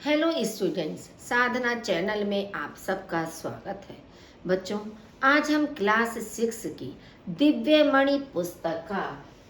Hello students, साधना channel में आप सबका स्वागत है। बच्चों, आज हम क्लास 6 की दिव्यमणि पुस्तक का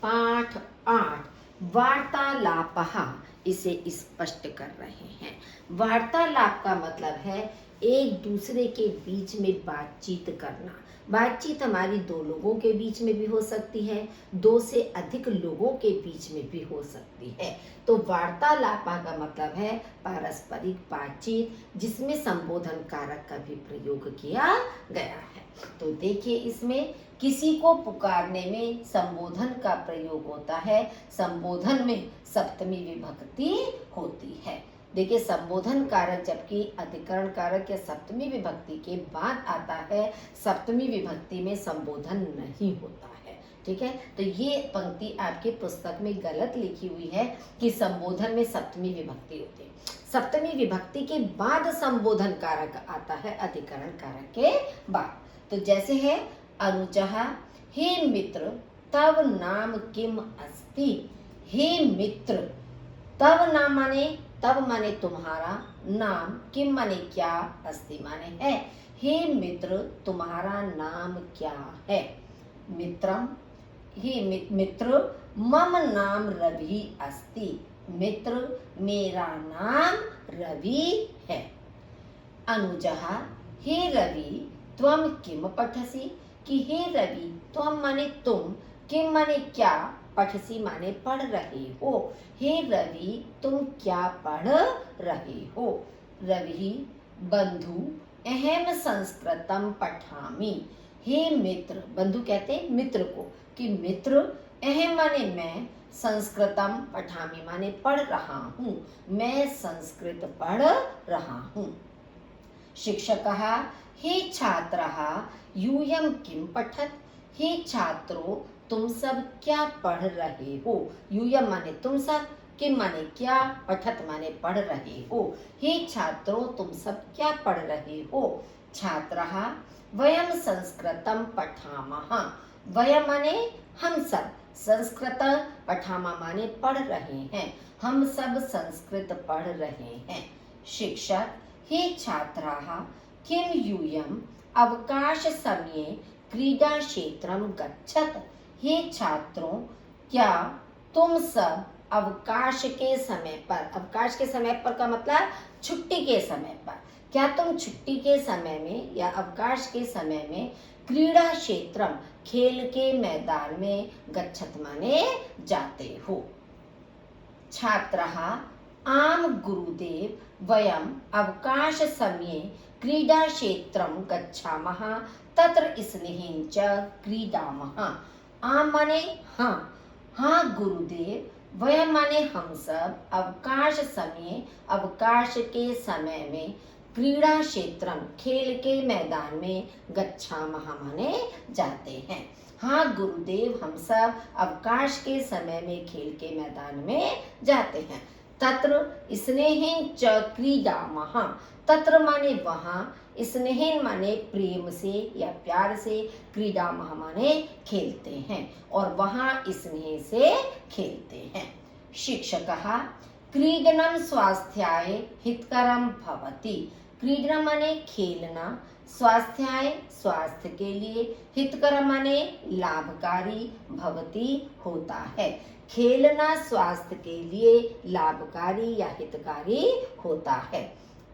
पाठ 8 वार्तालापः इसे स्पष्ट कर रहे हैं। वार्तालाप का मतलब है एक दूसरे के बीच में बातचीत करना। बातचीत हमारी दो लोगों के बीच में भी हो सकती है, दो से अधिक लोगों के बीच में भी हो सकती है। तो वार्तालापा का मतलब है पारस्परिक बातचीत, जिसमें संबोधन कारक का भी प्रयोग किया गया है। तो देखिए, इसमें किसी को पुकारने में संबोधन का प्रयोग होता है। संबोधन में सप्तमी विभक्ति होती है। देखिए, संबोधन कारक जबकि अधिकरण कारक या सप्तमी विभक्ति के बाद आता है, सप्तमी विभक्ति में संबोधन नहीं होता है। ठीक है, तो ये पंक्ति आपकी पुस्तक में गलत लिखी हुई है कि संबोधन में सप्तमी विभक्ति होती है। सप्तमी विभक्ति के बाद संबोधन कारक आता है अधिकरण कारक के बाद। तो जैसे है अनुजः हे मित्र तव नाम किम अस्ति। हे मित्र, तव नाम माने तव माने तुम्हारा, नाम किम माने क्या, अस्ति माने है। हे मित्र, तुम्हारा नाम क्या है। मित्रम, हे मित्र, मम नाम रवि अस्ति। मित्र, मेरा नाम रवि है। अनुजः हे रवि त्वम किम पठसि। कि हे रवि, त्वम माने तुम, किम माने क्या, पठसी माने पढ़ रहे हो। हे रवि, तुम क्या पढ़ रहे हो। रवि बंधु अहम संस्कृतम पठामि। हे मित्र, बंधु कहते हैं मित्र को, कि मित्र अहम माने मैं, संस्कृतम पठामि माने पढ़ रहा हूँ, मैं संस्कृत पढ़ रहा हूँ। शिक्षकः हे छात्रः यूयं किं पठत। हे छात्रों, तुम सब क्या पढ़ रहे हो। यूयम माने तुम सब, किम माने क्या, पठत माने पढ़ रहे हो। हे छात्रों, तुम सब क्या पढ़ रहे हो। छात्रः वयं संस्कृतं पठामः। वयं माने हम सब, संस्कृत पठामः माने पढ़ रहे हैं, हम सब संस्कृत पढ़ रहे हैं। शिक्षक हे छात्राः किम यूयं अवकाश समये क्रीडा क्षेत्रम गच्छत। हे छात्रों, क्या तुम सब अवकाश के समय पर, अवकाश के समय पर का मतलब छुट्टी के समय पर, क्या तुम छुट्टी के समय में या अवकाश के समय में क्रीडा क्षेत्रम खेल के मैदान में गच्छत माने जाते हो। छात्रः आम गुरुदेव वयम अवकाश समये क्रीडा क्षेत्रम गच्छामः तत्र स्नेहेन च क्रीडामः। आम माने हाँ, हाँ गुरुदेव, वयम माने हम सब, अवकाश समय अवकाश के समय में, क्रीड़ा क्षेत्रम खेल के मैदान में, गच्छामः माने जाते हैं। हाँ गुरुदेव, हम सब अवकाश के समय में खेल के मैदान में जाते हैं। तत्र स्नेहेन च क्रीडामः। तत्र माने वहाँ, स्नेहेन माने प्रेम से या प्यार से, क्रीडामः माने खेलते हैं, और वहाँ स्नेह से खेलते हैं। शिक्षकः क्रीडनं स्वास्थ्याय हितकरं भवति। क्रीडनं माने खेलना, स्वास्थ्याय स्वास्थ्य के लिए, हितकर माने लाभकारी, भवति होता है। खेलना स्वास्थ्य के लिए लाभकारी या हितकारी होता है।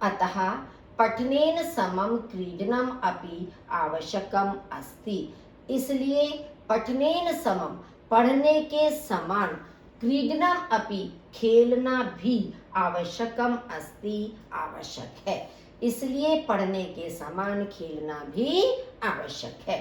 अतः पठनेन समम क्रीडनम अपि आवश्यकम अस्ति। इसलिए पठनेन समम पढ़ने के समान, क्रीडनम अपि खेलना भी, आवश्यकम अस्ति आवश्यक है। इसलिए पढ़ने के समान खेलना भी आवश्यक है।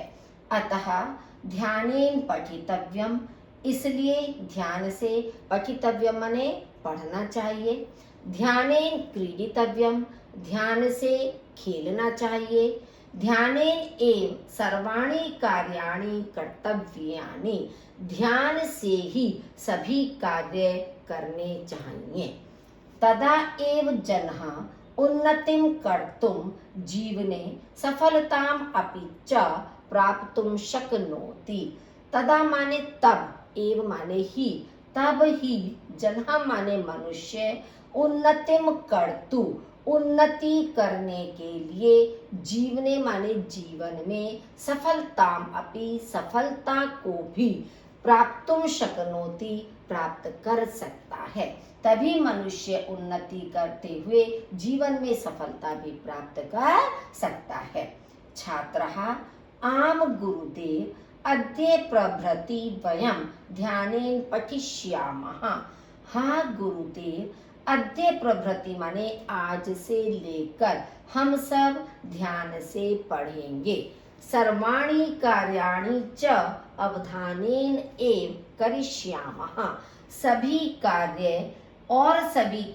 अतः ध्यानेन पठितव्यम। इसलिए ध्यान से, पठितव्यम माने पढ़ना चाहिए। ध्यानेन क्रीडितव्यम, ध्यान से खेलना चाहिए। ध्यानेन एव सर्वाणि कार्याणि कर्तव्यानि। ध्यान से ही सभी कार्य करने चाहिए। तदा एव जनः उन्नतिं कर्तुं जीवने सफलताम अपि च प्राप्तुं शक्नोति। तदा माने तब, एव माने ही, तब ही, जनः माने मनुष्य, उन्नतिम कर्तु, उन्नति करने के लिए, जीवने माने जीवन में, सफलताम अपि, सफलता को भी, प्राप्तुम शक्नोति, प्राप्त कर सकता है। तभी मनुष्य उन्नति करते हुए जीवन में सफलता भी प्राप्त कर सकता है। छात्रः आम गुरुदेव अद्य प्रभृति वयं ध्यानेन पठिष्यामः। हाँ गुरुदेव, अद्य प्रभृति माने आज से लेकर हम सब ध्यान से पढ़ेंगे। सर्वाणि कार्याणि च अवधानेन एव करिष्यामः। सभी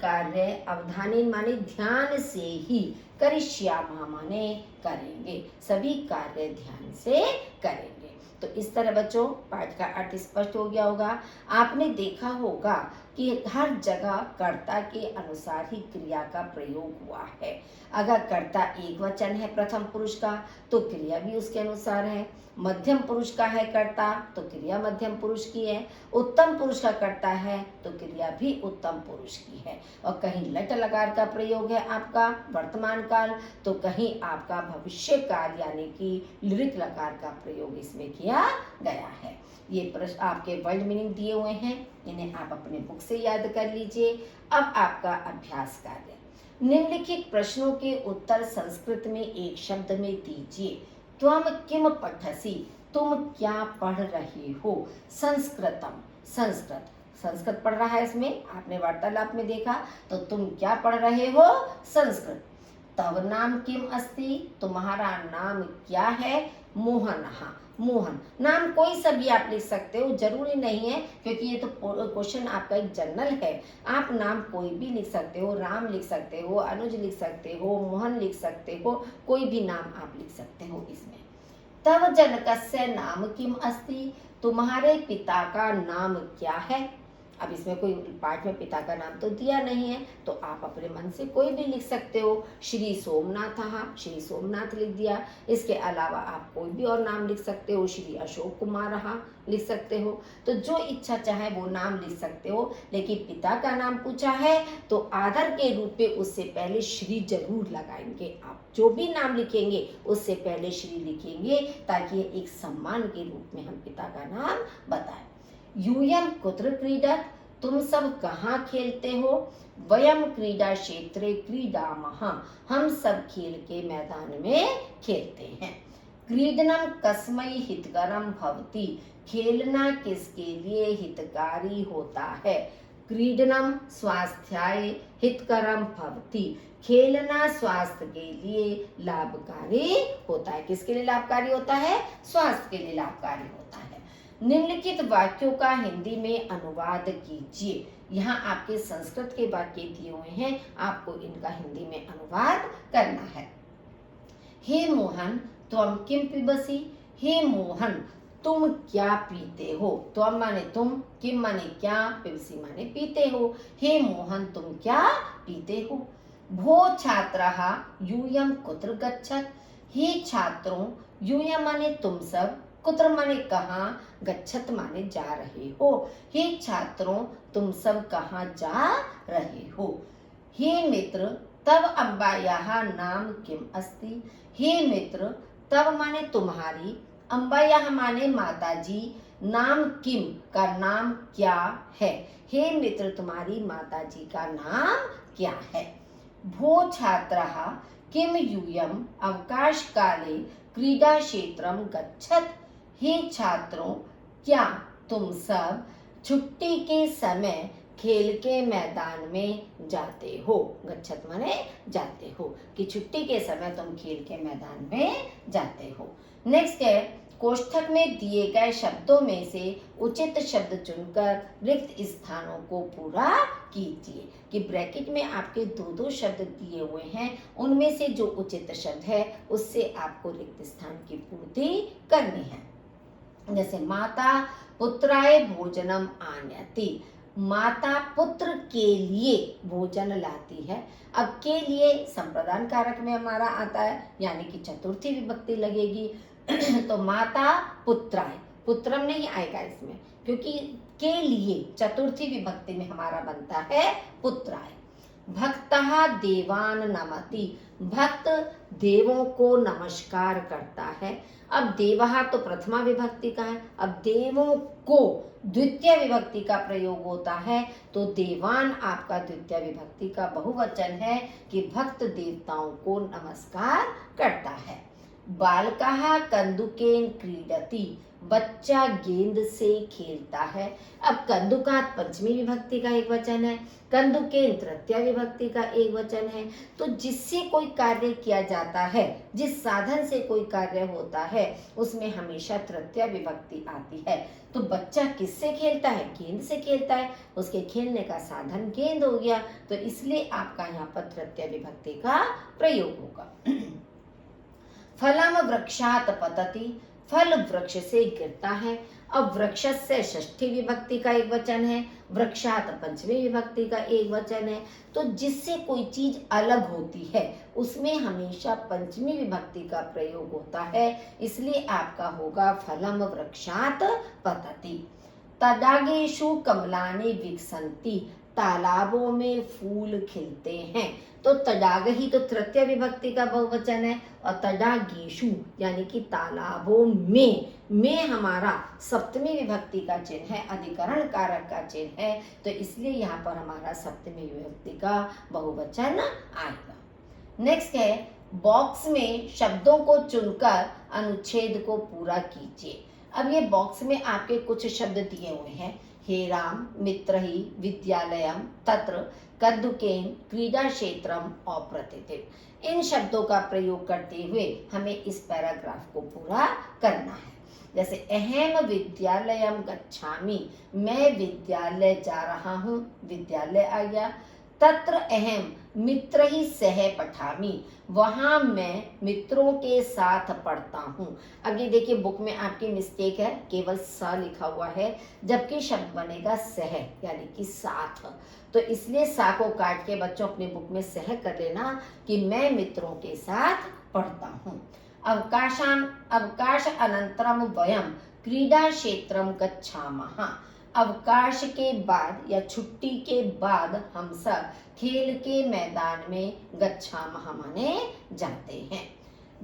कार्य अवधानेन माने ध्यान से ही, करिष्यामः माने करेंगे, सभी कार्य ध्यान से करेंगे। तो इस तरह बच्चों पाठ का अर्थ स्पष्ट हो गया होगा। आपने देखा होगा कि हर जगह कर्ता के अनुसार ही क्रिया का प्रयोग हुआ है। अगर कर्ता एक वचन है प्रथम पुरुष का तो क्रिया भी उसके अनुसार है, मध्यम पुरुष का है कर्ता तो क्रिया मध्यम पुरुष की है, उत्तम पुरुष का कर्ता है तो क्रिया भी उत्तम पुरुष की है। और कहीं लट लकार का प्रयोग है आपका वर्तमान काल तो कहीं आपका भविष्य काल यानी कि लिरिक लकार का प्रयोग इसमें किया गया है। ये प्रश्न आपके वर्ड मीनिंग दिए हुए हैं, इन्हें आप अपने बुक से याद कर लीजिए। अब आपका अभ्यास कार्य, निम्नलिखित प्रश्नों के उत्तर संस्कृत में एक शब्द में दीजिए। त्वम किम पठसि, तुम क्या पढ़ रहे हो। संस्कृतम, संस्कृत पढ़ रहा है, इसमें आपने वार्तालाप में देखा। तो तुम क्या पढ़ रहे हो, संस्कृत। तव नाम किम अस्ति, तुम्हारा नाम क्या है। मोहनः, मोहन। नाम कोई सा भी आप लिख सकते हो, जरूरी नहीं है, क्योंकि ये तो क्वेश्चन आपका एक जनरल है। आप नाम कोई भी लिख सकते हो, राम लिख सकते हो, अनुज लिख सकते हो, मोहन लिख सकते हो, कोई भी नाम आप लिख सकते हो इसमें। तव जनकस्य नाम किम अस्ति, तुम्हारे पिता का नाम क्या है। अब इसमें कोई पाठ में पिता का नाम तो दिया नहीं है, तो आप अपने मन से कोई भी लिख सकते हो। श्री सोमनाथ, श्री सोमनाथ लिख दिया। इसके अलावा आप कोई भी और नाम लिख सकते हो, श्री अशोक कुमार लिख सकते हो। तो जो इच्छा चाहे वो नाम लिख सकते हो, लेकिन पिता का नाम पूछा है तो आदर के रूप में उससे पहले श्री जरूर लगाएंगे। आप जो भी नाम लिखेंगे उससे पहले श्री लिखेंगे, ताकि एक सम्मान के रूप में हम पिता का नाम बताएं। यूयम कुत्र क्रीडत, तुम सब कहाँ खेलते हो। वयम क्रीडा क्षेत्रे क्रीडामः, हम सब खेल के मैदान में खेलते हैं। क्रीडनम कस्मै हितकरम भवति, खेलना किसके लिए हितकारी होता है। क्रीडनम स्वास्थ्याय हितकरम भवति, खेलना स्वास्थ्य के लिए लाभकारी होता है। किसके लिए लाभकारी होता है, स्वास्थ्य के लिए लाभकारी होता है। निम्नलिखित वाक्यों का हिंदी में अनुवाद कीजिए। यहाँ आपके संस्कृत के वाक्य दिए हुए हैं, आपको इनका हिंदी में अनुवाद करना है। हे मोहन त्वम किम पिबसि, हे मोहन तुम क्या पीते हो। त्वम माने तुम, किम माने क्या, पिबसि माने पीते हो। हे मोहन तुम क्या पीते हो। भो छात्रः यूयम कुत्र गच्छत, हे छात्रों, यूयम माने तुम सब, कुत्र माने कहाँ, गच्छत माने जा रहे हो। हे छात्रों तुम सब कहाँ जा रहे हो। हे मित्र तव अम्बायाः नाम किम अस्ति, हे मित्र तव माने तुम्हारी, अम्बायाः माने माताजी, नाम किम का नाम क्या है। हे मित्र तुम्हारी माताजी का नाम क्या है। भो छात्रः किम यूयम अवकाश काले क्रीडा क्षेत्रम गच्छत, हे छात्रों क्या तुम सब छुट्टी के समय खेल के मैदान में जाते हो। गच्छत माने जाते हो, कि छुट्टी के समय तुम खेल के मैदान में जाते हो। नेक्स्ट है, कोष्ठक में दिए गए शब्दों में से उचित शब्द चुनकर रिक्त स्थानों को पूरा कीजिए। कि ब्रैकेट में आपके दो शब्द दिए हुए हैं, उनमें से जो उचित शब्द है उससे आपको रिक्त स्थान की पूर्ति करनी है। जैसे माता पुत्राय भोजनम आनयति, माता पुत्र के लिए भोजन लाती है। अब के लिए संप्रदान कारक में हमारा आता है, यानी कि चतुर्थी विभक्ति लगेगी। तो माता पुत्राय, पुत्रम नहीं आएगा इसमें, क्योंकि के लिए चतुर्थी विभक्ति में हमारा बनता है पुत्राय। भक्तः देवान नमति, भक्त देवों को नमस्कार करता है। अब देवः तो प्रथमा विभक्ति का है, अब देवों को द्वितीय विभक्ति का प्रयोग होता है, तो देवान आपका द्वितीय विभक्ति का बहुवचन है कि भक्त देवताओं को नमस्कार करता है। बालकः कंदुकेन क्रीडति, बच्चा गेंद से खेलता है। अब कंदुकात पंचमी विभक्ति का एक वचन है, कंदुकेन तृतीय विभक्ति का एक वचन है। तो जिससे कोई कार्य किया जाता है, जिस साधन से कोई कार्य होता है, उसमें हमेशा तृतीय विभक्ति आती है। तो बच्चा किससे खेलता है? गेंद से खेलता है, उसके खेलने का साधन गेंद हो गया, तो इसलिए आपका यहाँ पर तृतीय विभक्ति का प्रयोग होगा। फलम वृक्षात पतति, फल वृक्ष से गिरता है। अब वृक्ष से षष्ठी विभक्ति का एक वचन है, वृक्षात पंचमी विभक्ति का एक वचन है। तो जिससे कोई चीज अलग होती है उसमें हमेशा पंचमी विभक्ति का प्रयोग होता है, इसलिए आपका होगा फलम वृक्षात पतति। तडागेषु कमलानि विकसन्ति, तालाबों में फूल खिलते हैं। तो तडाग ही तो तृतीय विभक्ति का बहुवचन है, और तडागेषु यानी कि तालाबों में हमारा सप्तमी विभक्ति का चिन्ह है, अधिकरण कारक का चिन्ह है, तो इसलिए यहाँ पर हमारा सप्तमी विभक्ति का बहुवचन आएगा। नेक्स्ट है, बॉक्स में शब्दों को चुनकर अनुच्छेद को पूरा कीजिए। अब ये बॉक्स में आपके कुछ शब्द दिए हुए हैं, हे राम, मित्रहि, विद्यालयम, तत्र, कद्दुकेन, क्रीडा क्षेत्रम और प्रतिदिन। इन शब्दों का प्रयोग करते हुए हमें इस पैराग्राफ को पूरा करना है। जैसे अहम विद्यालयम गच्छामि, मैं विद्यालय जा रहा हूँ, विद्यालय आ गया। तत्र अहम मित्र ही सह पठामी, वहां मैं मित्रों के साथ पढ़ता हूँ। अब ये देखिए बुक में आपकी मिस्टेक है, केवल स लिखा हुआ है, जबकि शब्द बनेगा सह यानी कि साथ। तो इसलिए सा को काट के बच्चों अपनी बुक में सह कर लेना कि मैं मित्रों के साथ पढ़ता हूँ। अवकाश अनंतरम वयम क्रीडा क्षेत्रम गच्छामः, अवकाश के बाद या छुट्टी के बाद हम सब खेल के मैदान में गच्छामः माने जाते हैं।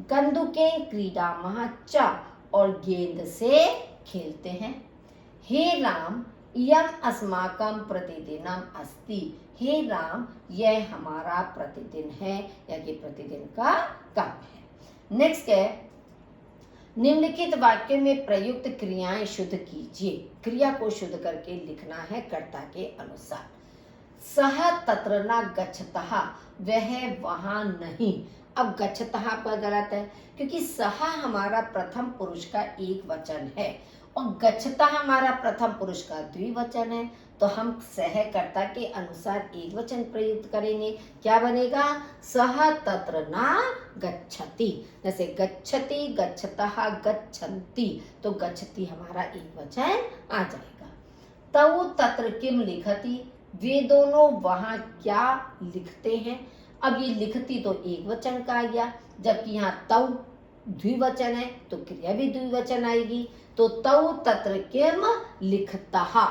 कंदुके क्रीडामः च, और गेंद से खेलते हैं। हे राम, यम अस्माकं प्रतिदिनम अस्ति, हे राम यह हमारा प्रतिदिन है, या कि प्रतिदिन का काम है। नेक्स्ट है, निम्नलिखित वाक्य में प्रयुक्त क्रियाएं शुद्ध कीजिए। क्रिया को शुद्ध करके लिखना है कर्ता के अनुसार। सह तत्र न गच्छतः, वह वहां नहीं। अब गच्छतः पर गलत है, क्योंकि सह हमारा प्रथम पुरुष का एक वचन है और गच्छतः हमारा प्रथम पुरुष का द्विवचन है, तो हम सह कर्ता के अनुसार एक वचन प्रयुक्त करेंगे। क्या बनेगा? सह तत्र न गच्छति। जैसे गच्छति, गच्छतः, गच्छन्ति, तो गच्छति हमारा एक वचन आ जाएगा। तौ तत्र किम लिखति, वे दोनों वहां क्या लिखते हैं। अब ये लिखती तो एक वचन का आ गया, जबकि यहाँ तौ द्विवचन है तो क्रिया भी द्विवचन आएगी। तो तौ तत्र किम लिखतः,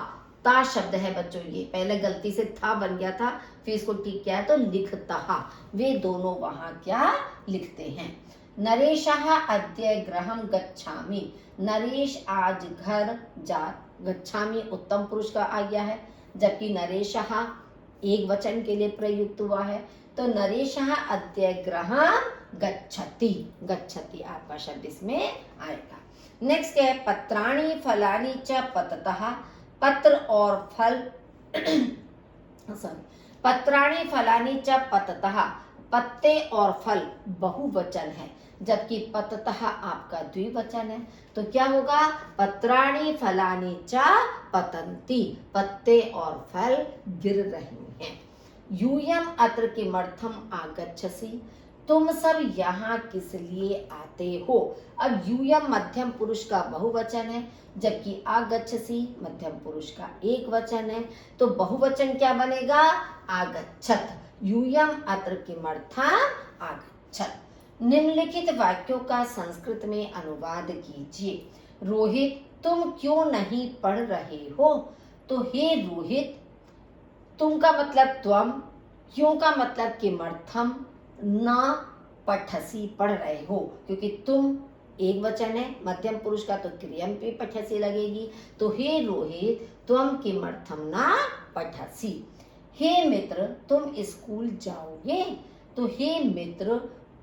ता शब्द है बच्चों, ये पहले गलती से था बन गया था, फिर इसको ठीक किया है तो लिखतः, वे दोनों वहां क्या लिखते हैं। नरेशः अद्य गृहं गच्छामि, नरेश आज घर जा, गच्छामि उत्तम पुरुष का आ गया है, जबकि नरेशः एक वचन के लिए प्रयुक्त हुआ है, तो नरेशः अद्य गृहं गच्छति, गच्छति आपका शब्द इसमें आएगा। नेक्स्ट है, पत्राणि फलानि च पततः, पत्र और फल पत्राणि फलानि च पततः, पत्ते और फल बहुवचन है, जबकि पततः आपका द्विवचन है, तो क्या होगा? पत्राणि फलानि च पतन्ति, पत्ते और फल गिर रहे हैं। यूयम अत्र किमर्थम आगच्छसि, तुम सब यहाँ किस लिए आते हो। अब यूयम मध्यम पुरुष का बहुवचन है, जबकि आगच्छसि मध्यम पुरुष का एक वचन है, तो बहुवचन क्या बनेगा? आगच्छत। यूयम अत्र किमर्थम आगच्छत। निम्नलिखित वाक्यों का संस्कृत में अनुवाद कीजिए। रोहित, तुम क्यों नहीं पढ़ रहे हो। तो हे रोहित, तुम का मतलब त्वम, क्यों का मतलब किमर्थम न पठसी पढ़ रहे हो, क्योंकि तुम एक वचन है, मध्यम पुरुष का तो क्रियम पे पठसी लगेगी। तो हे रोहित त्वम किमर्थम न पठसी। हे मित्र तुम स्कूल जाओगे, तो हे मित्र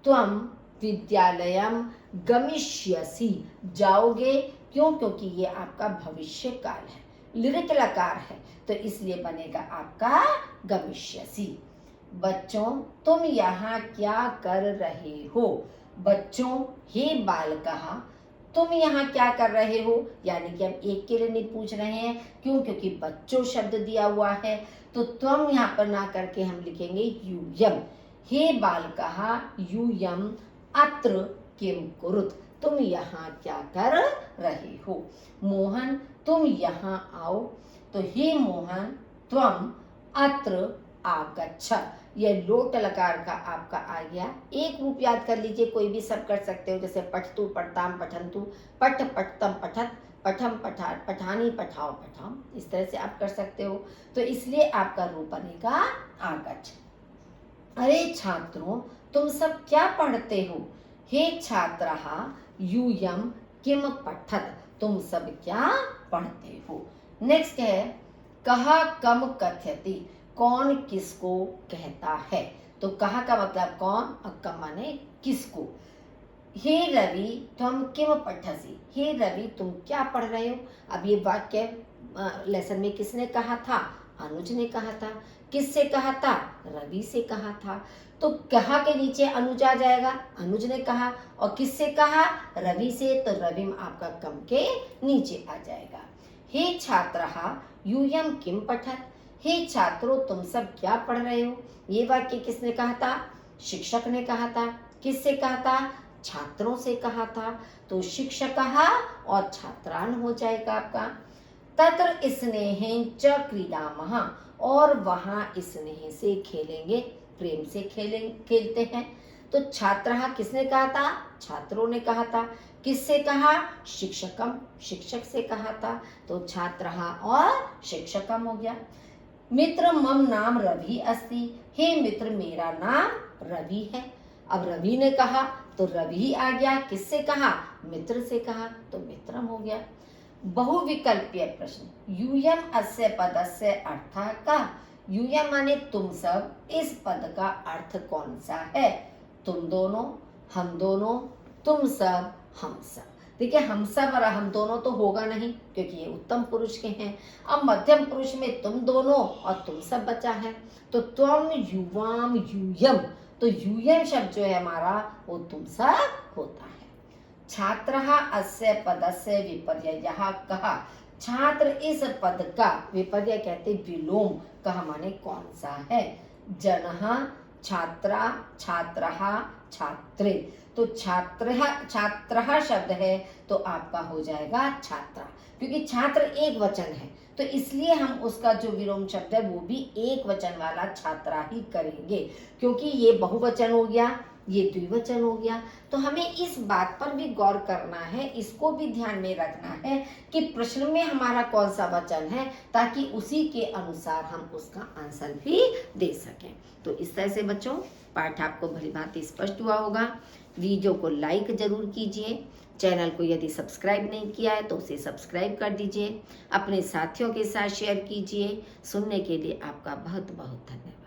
त्वम विद्यालयम गमिष्यसि जाओगे। क्यों? क्योंकि ये आपका भविष्य काल है, लिरिक लकार है, तो इसलिए बनेगा आपका गमिष्यसि। बच्चों तुम यहाँ क्या कर रहे हो। बच्चों हे बालकः तुम यहाँ क्या कर रहे हो, यानी कि हम एक के लिए नहीं पूछ रहे हैं। क्यों? क्योंकि बच्चों शब्द दिया हुआ है, तो तुम यहाँ पर ना करके हम लिखेंगे यूयम। हे बालकः यूयम अत्र किम कुरुत, तुम यहाँ क्या कर रहे हो। मोहन तुम यहाँ आओ, तो हे मोहन त्वम अत्र आगच्छ। यह लोट लकार का आपका आ गया। एक रूप याद कर लीजिए, कोई भी सब कर सकते हो, जैसे पठतु पठताम पठन्तु, पठ पठतम पठत, पठम पठा पठानी पठाओ पठाम, इस तरह से आप कर सकते हो। तो इसलिए आपका रूप बनेगा आगच्छ। अरे छात्रों तुम सब क्या पढ़ते हो। हे छात्रः यूयम किम पठत, तुम सब क्या पढ़ते हो। नेक्स्ट है कहा कम कथ्यति, कौन किसको कहता है। तो कहा का मतलब कौन और कम माने किसको। हे रवि तुम किम पठसी, हे रवि तुम क्या पढ़ रहे हो। अब ये वाक्य लेसन में किसने कहा था, अनुज ने कहा था। किससे कहा था, रवि से कहा था। तो कहा के नीचे अनुज आ जाएगा, अनुज ने कहा, और किससे कहा, रवि से, तो रवि में आपका कम के नीचे आ जाएगा। हे छात्रः यूयम किम पठत, हे छात्रों तुम सब क्या पढ़ रहे हो। ये वाक्य किसने कहा था, शिक्षक ने कहा था। किससे कहा था, छात्रों से कहा था। तो शिक्षकः और छात्रान हो जाएगा आपका। तत्र स्नेहेन च क्रीडामः, और वहां स्नेह से खेलेंगे, प्रेम से खेलते हैं। तो छात्रः किसने कहा था, छात्रों ने कहा था। किससे कहा, शिक्षकम, शिक्षक से कहा था। तो छात्रः और शिक्षकम हो गया। मित्र मम नाम रवि अस्ति, हे मित्र मेरा नाम रवि है। अब रवि ने कहा तो रवि आ गया, किससे कहा, मित्र से कहा, तो मित्रम हो गया। बहुविकल्पीय प्रश्न, यूयम अस्य पदस्य अर्थः कः। यूयम माने तुम सब, इस पद का अर्थ कौन सा है। तुम दोनों, हम दोनों, तुम सब, हम सब। देखिए हम सब और हम दोनों तो होगा नहीं, क्योंकि ये उत्तम पुरुष के हैं। अब मध्यम पुरुष में तुम दोनों और तुम सब बचा है। तो त्वम युवाम यूयम, तो यूयम शब्द जो है हमारा वो तुम सब होता है। छात्रः अस्य पदस्य विपर्ययः कः, छात्र इस पद का, विपर्यय कहते विलोम, कहा माने कौन सा है। जनः, छात्रा, छात्रः, छात्रे। तो छात्रः शब्द है तो आपका हो जाएगा छात्रा, क्योंकि छात्र एक वचन है, तो इसलिए हम उसका जो विलोम शब्द है वो भी एक वचन वाला छात्रा ही करेंगे, क्योंकि ये बहुवचन हो गया, ये द्विवचन हो गया। तो हमें इस बात पर भी गौर करना है, इसको भी ध्यान में रखना है कि प्रश्न में हमारा कौन सा वचन है, ताकि उसी के अनुसार हम उसका आंसर भी दे सकें। तो इस तरह से बच्चों पाठ आपको भली भांति स्पष्ट हुआ होगा। वीडियो को लाइक जरूर कीजिए, चैनल को यदि सब्सक्राइब नहीं किया है तो उसे सब्सक्राइब कर दीजिए, अपने साथियों के साथ शेयर कीजिए। सुनने के लिए आपका बहुत बहुत धन्यवाद।